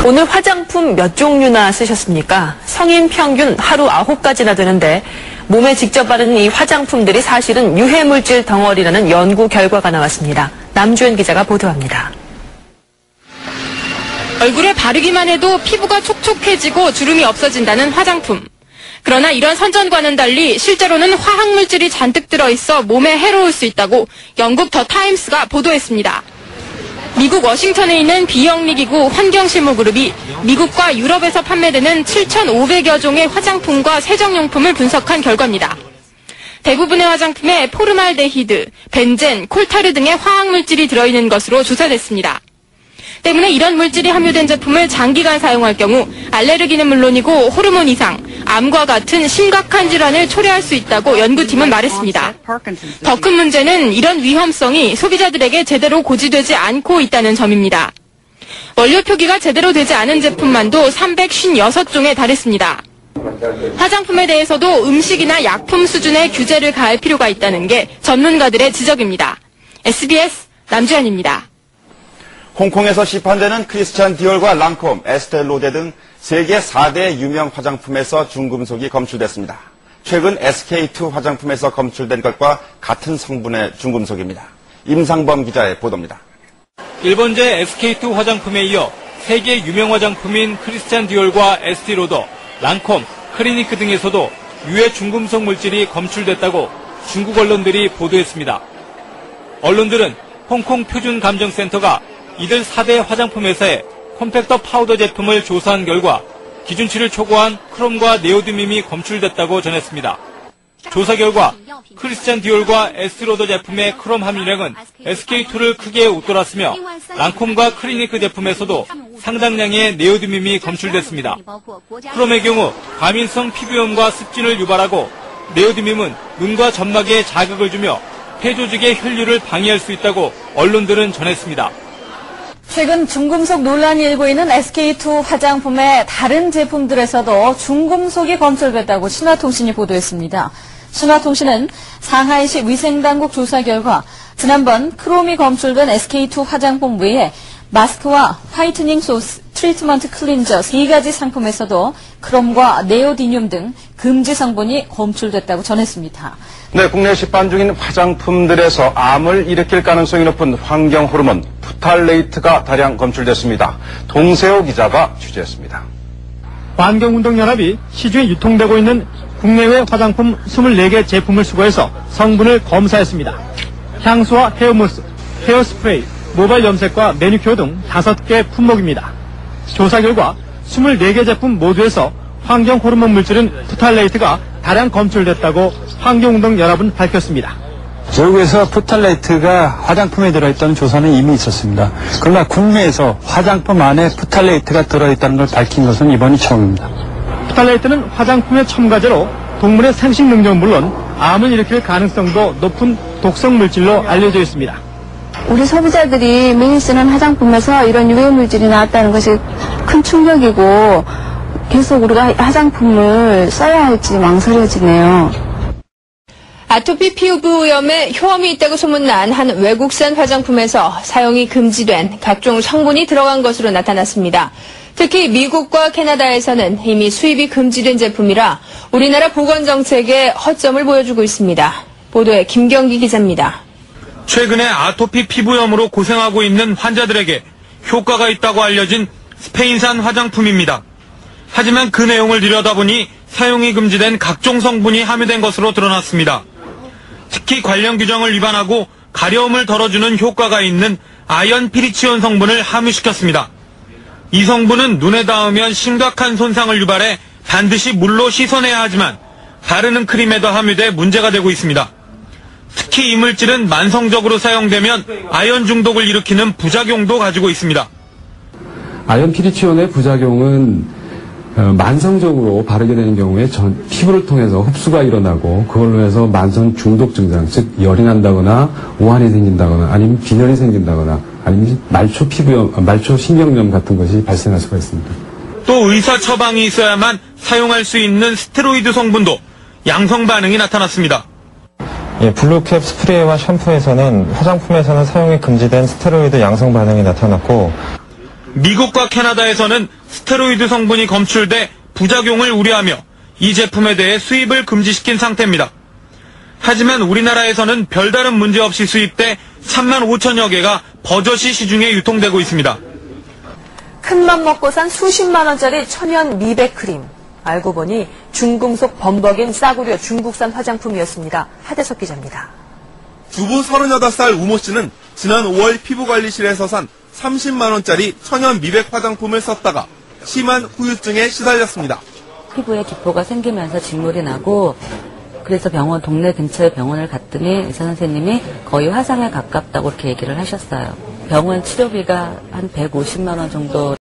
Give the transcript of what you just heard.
오늘 화장품 몇 종류나 쓰셨습니까? 성인 평균 하루 9가지나 되는데 몸에 직접 바르는 이 화장품들이 사실은 유해물질 덩어리라는 연구 결과가 나왔습니다. 남주현 기자가 보도합니다. 얼굴에 바르기만 해도 피부가 촉촉해지고 주름이 없어진다는 화장품. 그러나 이런 선전과는 달리 실제로는 화학물질이 잔뜩 들어있어 몸에 해로울 수 있다고 영국 더 타임스가 보도했습니다. 미국 워싱턴에 있는 비영리기구 환경실무그룹이 미국과 유럽에서 판매되는 7,500여 종의 화장품과 세정용품을 분석한 결과입니다. 대부분의 화장품에 포르말데히드, 벤젠, 콜타르 등의 화학물질이 들어있는 것으로 조사됐습니다. 때문에 이런 물질이 함유된 제품을 장기간 사용할 경우 알레르기는 물론이고 호르몬 이상, 암과 같은 심각한 질환을 초래할 수 있다고 연구팀은 말했습니다. 더 큰 문제는 이런 위험성이 소비자들에게 제대로 고지되지 않고 있다는 점입니다. 원료 표기가 제대로 되지 않은 제품만도 356종에 달했습니다. 화장품에 대해서도 음식이나 약품 수준의 규제를 가할 필요가 있다는 게 전문가들의 지적입니다. SBS 남주현입니다. 홍콩에서 시판되는 크리스찬 디올과 랑콤, 에스테 로데 등 세계 4대 유명 화장품에서 중금속이 검출됐습니다. 최근 SK2 화장품에서 검출된 것과 같은 성분의 중금속입니다. 임상범 기자의 보도입니다. 일본제 SK2 화장품에 이어 세계 유명 화장품인 크리스찬 디올과 에스테 로더, 랑콤, 클리니크 등에서도 유해 중금속 물질이 검출됐다고 중국 언론들이 보도했습니다. 언론들은 홍콩 표준감정센터가 이들 4대 화장품 회사의 컴팩터 파우더 제품을 조사한 결과 기준치를 초과한 크롬과 네오디밈이 검출됐다고 전했습니다. 조사 결과 크리스찬 디올과 에스테 로더 제품의 크롬 함유량은 SK2를 크게 웃돌았으며 랑콤과 클리니크 제품에서도 상당량의 네오디밈이 검출됐습니다. 크롬의 경우 과민성 피부염과 습진을 유발하고 네오디밈은 눈과 점막에 자극을 주며 폐조직의 혈류를 방해할 수 있다고 언론들은 전했습니다. 최근 중금속 논란이 일고 있는 SK2 화장품의 다른 제품들에서도 중금속이 검출됐다고 신화통신이 보도했습니다. 신화통신은 상하이시 위생당국 조사 결과 지난번 크롬이 검출된 SK2 화장품 외에 마스크와 화이트닝 소스, 트리트먼트 클린저 3가지 상품에서도 크롬과 네오디뇽 등 금지 성분이 검출됐다고 전했습니다. 네, 국내 시판 중인 화장품들에서 암을 일으킬 가능성이 높은 환경 호르몬 프탈레이트가 다량 검출됐습니다. 동세호 기자가 취재했습니다. 환경운동연합이 시중에 유통되고 있는 국내외 화장품 24개 제품을 수거해서 성분을 검사했습니다. 향수와 헤어무스, 헤어스프레이, 모발 염색과 매니큐어 등 5개 품목입니다. 조사 결과 24개 제품 모두에서 환경 호르몬 물질인 프탈레이트가 다량 검출됐다고 환경운동연합은 밝혔습니다. 외국에서 프탈레이트가 화장품에 들어있다는 조사는 이미 있었습니다. 그러나 국내에서 화장품 안에 프탈레이트가 들어있다는 걸 밝힌 것은 이번이 처음입니다. 프탈레이트는 화장품의 첨가제로 동물의 생식 능력은 물론 암을 일으킬 가능성도 높은 독성 물질로 알려져 있습니다. 우리 소비자들이 매일 쓰는 화장품에서 이런 유해 물질이 나왔다는 것이 큰 충격이고 계속 우리가 화장품을 써야 할지 망설여지네요. 아토피 피부염에 효험이 있다고 소문난 한 외국산 화장품에서 사용이 금지된 각종 성분이 들어간 것으로 나타났습니다. 특히 미국과 캐나다에서는 이미 수입이 금지된 제품이라 우리나라 보건정책에 허점을 보여주고 있습니다. 보도에 김경기 기자입니다. 최근에 아토피 피부염으로 고생하고 있는 환자들에게 효과가 있다고 알려진 스페인산 화장품입니다. 하지만 그 내용을 들여다보니 사용이 금지된 각종 성분이 함유된 것으로 드러났습니다. 특히 관련 규정을 위반하고 가려움을 덜어주는 효과가 있는 아연 피리치온 성분을 함유시켰습니다. 이 성분은 눈에 닿으면 심각한 손상을 유발해 반드시 물로 씻어내야 하지만 바르는 크림에도 함유돼 문제가 되고 있습니다. 특히 이 물질은 만성적으로 사용되면 아연 중독을 일으키는 부작용도 가지고 있습니다. 아연 피리치온의 부작용은 만성적으로 바르게 되는 경우에 피부를 통해서 흡수가 일어나고 그걸로 해서 만성 중독 증상, 즉 열이 난다거나 오한이 생긴다거나 아니면 빈혈이 생긴다거나 아니면 말초 피부염, 말초 신경염 같은 것이 발생할 수가 있습니다. 또 의사 처방이 있어야만 사용할 수 있는 스테로이드 성분도 양성 반응이 나타났습니다. 블루캡 스프레이와 샴푸에서는 화장품에서는 사용이 금지된 스테로이드 양성 반응이 나타났고 미국과 캐나다에서는 스테로이드 성분이 검출돼 부작용을 우려하며 이 제품에 대해 수입을 금지시킨 상태입니다. 하지만 우리나라에서는 별다른 문제 없이 수입돼 3만 5천여 개가 버젓이 시중에 유통되고 있습니다. 큰맘 먹고 산 수십만 원짜리 천연 미백 크림. 알고 보니 중금속 범벅인 싸구려 중국산 화장품이었습니다. 하대석 기자입니다. 주부 38살 우모 씨는 지난 5월 피부관리실에서 산 30만 원짜리 천연 미백 화장품을 썼다가 심한 후유증에 시달렸습니다. 피부에 기포가 생기면서 진물이 나고 그래서 동네 근처에 병원을 갔더니 의사 선생님이 거의 화상에 가깝다고 이렇게 얘기를 하셨어요. 병원 치료비가 한 150만 원 정도